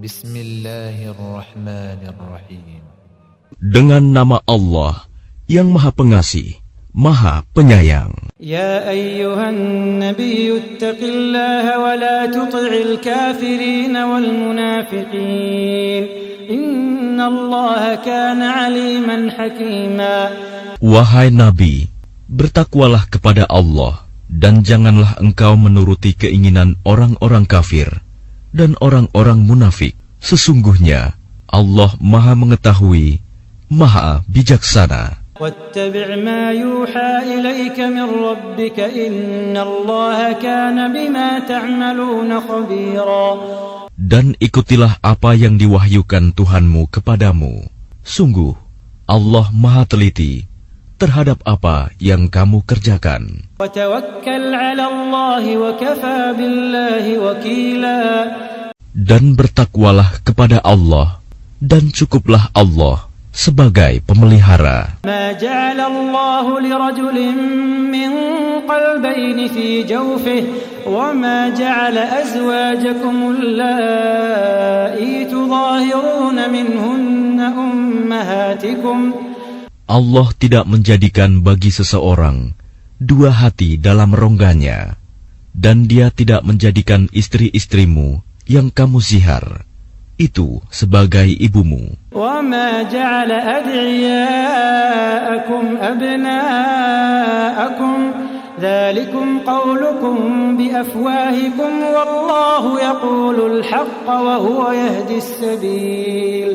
Bismillahirrahmanirrahim. Dengan nama Allah yang Maha Pengasih, Maha Penyayang. Ya ayyuhan nabiyyu ittaqillaha wa la tuti'il kafirin wal munafiqin. Innallaha kana 'aliman hakima. Wahai Nabi, bertakwalah kepada Allah dan janganlah engkau menuruti keinginan orang-orang kafir dan orang-orang munafik. Sesungguhnya Allah Maha Mengetahui, Maha Bijaksana. Wattabi' ma yuha ilaika min rabbika innallaha kana bima ta'maluna khabira. Dan ikutilah apa yang diwahyukan Tuhanmu kepadamu. Sungguh Allah Maha teliti terhadap apa yang kamu kerjakan. Wa tawakkal 'ala Allahi wa kafa billahi wakila. Dan bertakwalah kepada Allah, dan cukuplah Allah sebagai pemelihara. Ma ja'ala Allahu li rajulin min qalbayni fi jawfihi wa ma ja'ala azwajakum allati tudahiruna minhunna ummahatikum. Allah tidak menjadikan bagi seseorang dua hati dalam rongganya, dan Dia tidak menjadikan istri-istrimu yang kamu zihar itu sebagai ibumu. وَمَا جَعَلَ أَدْعِيَاءَكُمْ أَبْنَاءَكُمْ ذَلِكُمْ قَوْلُكُمْ بِأَفْوَاهِكُمْ وَاللَّهُ يَقُولُ الْحَقَّ وَهُوَ يَهْدِي السَّبِيلَ.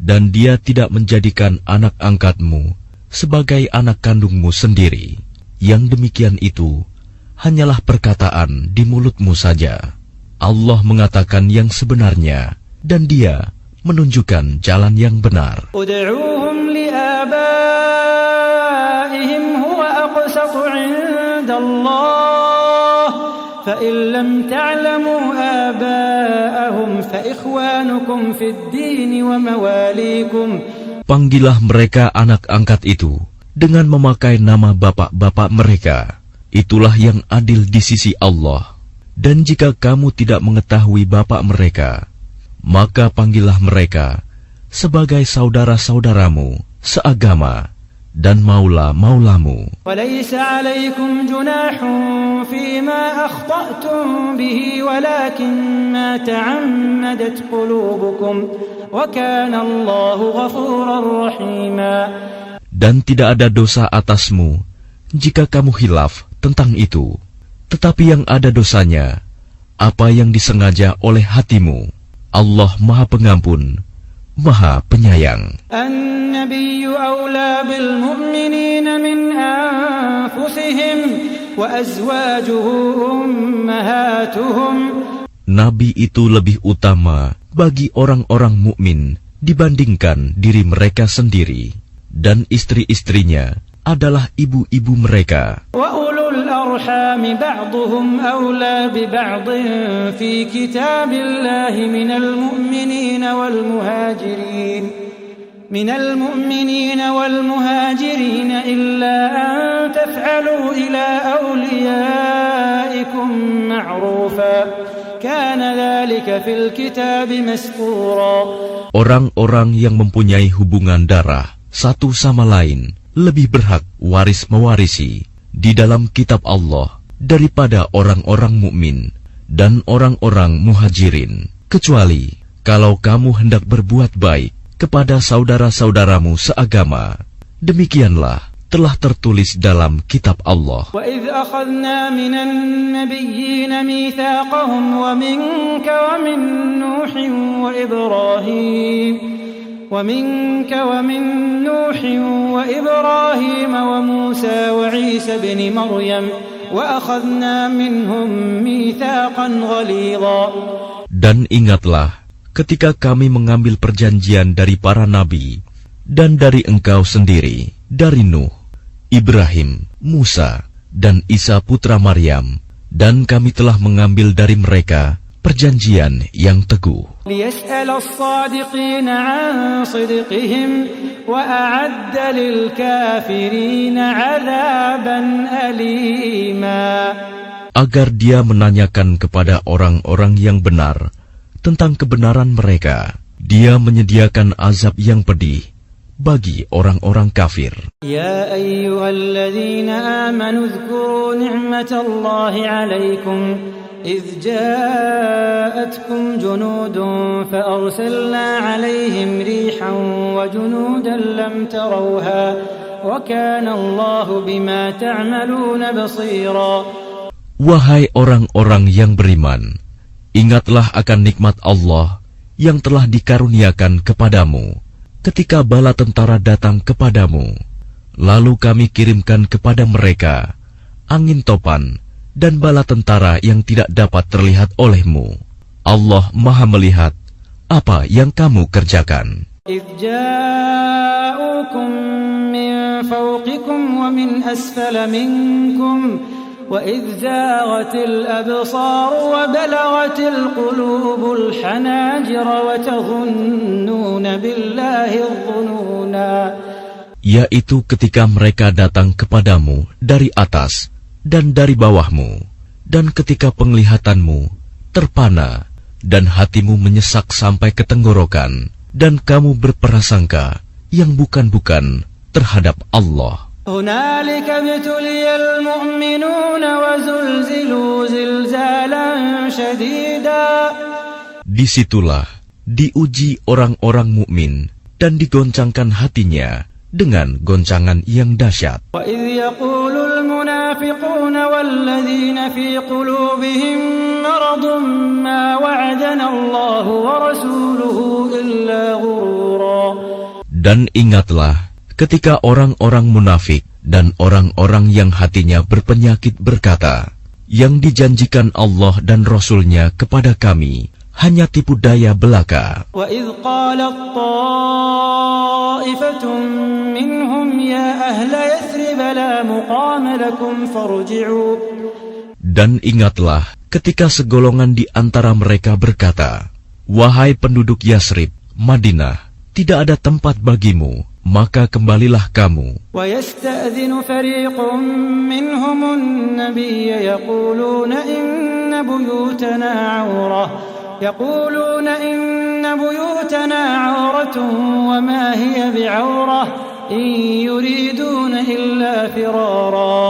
Dan Dia tidak menjadikan anak angkatmu sebagai anak kandungmu sendiri. Yang demikian itu hanyalah perkataan di mulutmu saja. Allah mengatakan yang sebenarnya, dan Dia menunjukkan jalan yang benar. Ud'uuhum li'abaihim huwa aqsatu 'inda Allah, fa in lam ta'lamu abaahum fa ikhwanukum fid din wa mawalikum. Panggillah mereka anak angkat itu dengan memakai nama bapak-bapak mereka. Itulah yang adil di sisi Allah. Dan jika kamu tidak mengetahui bapak mereka, maka panggillah mereka sebagai saudara-saudaramu seagama dan maula-maulamu. وَلَيْسَ عَلَيْكُمْ جُنَاحٌ فِيمَا أَخْطَأْتُمْ بِهِ وَلَكِنْ مَا تَعَمَّدَتْ قُلُوبُكُمْ وَكَانَ اللَّهُ غَفُورًا رَحِيمًا. Dan tidak ada dosa atasmu jika kamu khilaf tentang itu. Tetapi yang ada dosanya, apa yang disengaja oleh hatimu. Allah Maha Pengampun, Maha Penyayang. An-nabiyyu awla bil mu'minina min anfusihim wa azwajuhu ummahatuhum. Nabi itu lebih utama bagi orang-orang mukmin dibandingkan diri mereka sendiri, dan istri-istrinya adalah ibu-ibu mereka. Wa ulul arham ba'dhum awla bi ba'd fi kitabillahi minal mu'minina wal muhajirin illa an taf'alu ila awliyaikum ma'rufa kana dhalika fil kitabi mastura. Orang-orang yang mempunyai hubungan darah satu sama lain lebih berhak waris mewarisi di dalam kitab Allah daripada orang-orang mukmin dan orang-orang muhajirin, kecuali kalau kamu hendak berbuat baik kepada saudara-saudaramu seagama. Demikianlah telah tertulis dalam kitab Allah. وَإِذْ أَخَذْنَا مِنَ النَّبِيِّينَ مِيثَاقَهُمْ وَمِنْكَ وَمِنْ نُوحٍ وَإِبْرَاهِيمَ وَمُوسَى وَعِيسَى ابْنِ مَرْيَمَ وَأَخَذْنَا مِنْهُمْ مِيثَاقًا غَلِيظًا. Dan ingatlah ketika kami mengambil perjanjian dari para nabi dan dari engkau sendiri, dari Nuh, Ibrahim, Musa, dan Isa putra Maryam, dan kami telah mengambil dari mereka perjanjian yang teguh. لِيَسْأَلَ الصَّادِقِينَ عَنْ صِدْقِهِمْ وَأَعَدَّ لِلْكَافِرِينَ عَذَابًا أَلِيمًا. Agar Dia menanyakan kepada orang-orang yang benar tentang kebenaran mereka. Dia menyediakan azab yang pedih bagi orang-orang kafir. Ya ayyuhalladzina amanu dzkuru ni'matallahi 'alaikum idh ja'atkum junudun fa'arsalna 'alaihim rihan wa junudan lam tarawha wa kana Allahu bima ta'maluna basira. Wahai orang-orang yang beriman, ingatlah akan nikmat Allah yang telah dikaruniakan kepadamu ketika bala tentara datang kepadamu. Lalu kami kirimkan kepada mereka angin topan dan bala tentara yang tidak dapat terlihat olehmu. Allah Maha melihat apa yang kamu kerjakan. إذ جاءوكم من فوقكم ومن أسفل منكم وإذ زاغت الأبصار وبلغت القلوب الحناجر وتظنون بالله الظنونا. Yaitu ketika mereka datang kepadamu dari atas dan dari bawahmu, dan ketika penglihatanmu terpana dan hatimu menyesak sampai ke tenggorokan, dan kamu berprasangka yang bukan-bukan terhadap Allah. هنالك ابتلي المؤمنون وزلزلوا زلزالا شديدا. Disitulah diuji orang-orang mukmin dan digoncangkan hatinya dengan goncangan yang dahsyat. وإذ يقول المنافقون والذين في قلوبهم مرض ما وعدنا الله ورسوله إلا غرورا. Dan ingatlah ketika orang-orang munafik dan orang-orang yang hatinya berpenyakit berkata, yang dijanjikan Allah dan Rasul-Nya kepada kami hanya tipu daya belaka. وَإِذْ قَالَتْ طَائِفَةٌ مِّنْهُمْ يَا أَهْلَ يَثْرِبَ لَا مُقَامَ لَكُمْ فَارْجِعُوا. Dan ingatlah ketika segolongan di antara mereka berkata, wahai penduduk Yasrib, Madinah, tidak ada tempat bagimu, maka kembalilah kamu. وَيَسْتَأْذِنُ فَرِيقٌ مِّنْهُمُ النَّبِيَّ يَقُولُونَ إِنَّ بُيُوتَنَا عَوْرَةٌ وَمَا هِيَ بِعَوْرَةٍ إِن يُرِيدُونَ إِلَّا فِرَارًا.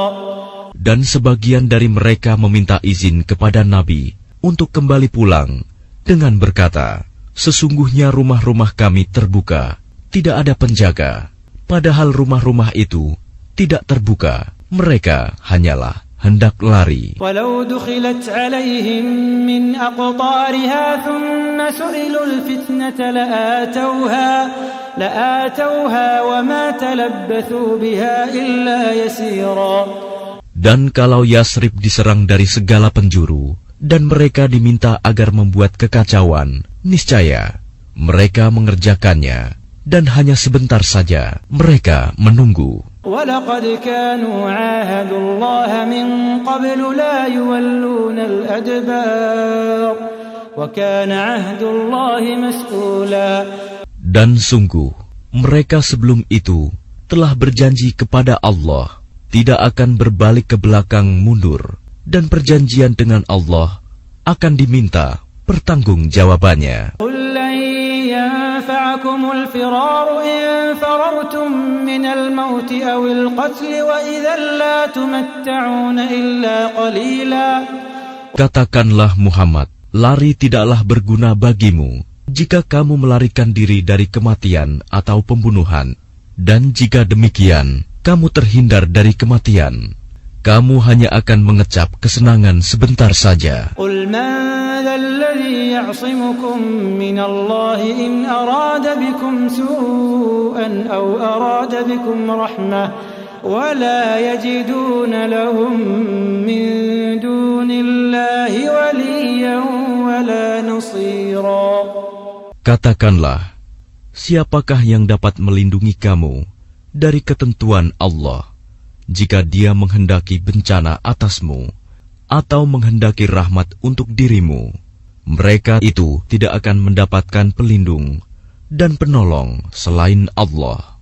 Dan sebagian dari mereka meminta izin kepada Nabi untuk kembali pulang dengan berkata, sesungguhnya rumah-rumah kami terbuka, tidak ada penjaga. Padahal rumah-rumah itu tidak terbuka, mereka hanyalah hendak lari. وَلَوْ دُخِلَتْ عَلَيْهِمْ مِنْ أَقْطَارِهَا ثُمَّ سُئِلُوا الْفِتْنَةَ لَآتَوْهَا وَمَا تَلَبَّثُوا بِهَا إِلَّا يَسِيرًا. Dan kalau Yasrib diserang dari segala penjuru, dan mereka diminta agar membuat kekacauan, niscaya mereka mengerjakannya, dan hanya sebentar saja mereka menunggu. وَلَقَدْ كَانُوا عَاهَدُوا اللَّهَ مِنْ قَبْلُ لَا يُوَلُّونَ الْأَدْبَارَ وَكَانَ عَهْدُ اللَّهِ مَسْئُولًا. Dan sungguh, mereka sebelum itu telah berjanji kepada Allah, tidak akan berbalik ke belakang mundur, dan perjanjian dengan Allah akan diminta pertanggungjawabannya. قُلْ لَنْ يَنْفَعَكُمُ الْفِرَارُ إِنْ فَرَرْتُمْ مِنَ الْمَوْتِ أَوِ الْقَتْلِ وَإِذًا لَا تُمَتَّعُونَ إِلَّا قَلِيلًا. Katakanlah Muhammad, lari tidaklah berguna bagimu jika kamu melarikan diri dari kematian atau pembunuhan, dan jika demikian kamu terhindar dari kematian, kamu hanya akan mengecap kesenangan sebentar saja. قُلْ مَنْ ذَا الَّذِي يَعْصِمُكُمْ مِنَ اللَّهِ إِنْ أَرَادَ بِكُمْ سُوءًا أَوْ أَرَادَ بِكُمْ رَحْمَةً وَلَا يَجِدُونَ لَهُم مِّن دُونِ اللَّهِ وَلِيًّا وَلَا نَصِيرًا. Katakanlah, siapakah yang dapat melindungi kamu dari ketentuan Allah jika Dia menghendaki bencana atasmu atau menghendaki rahmat untuk dirimu? Mereka itu tidak akan mendapatkan pelindung dan penolong selain Allah.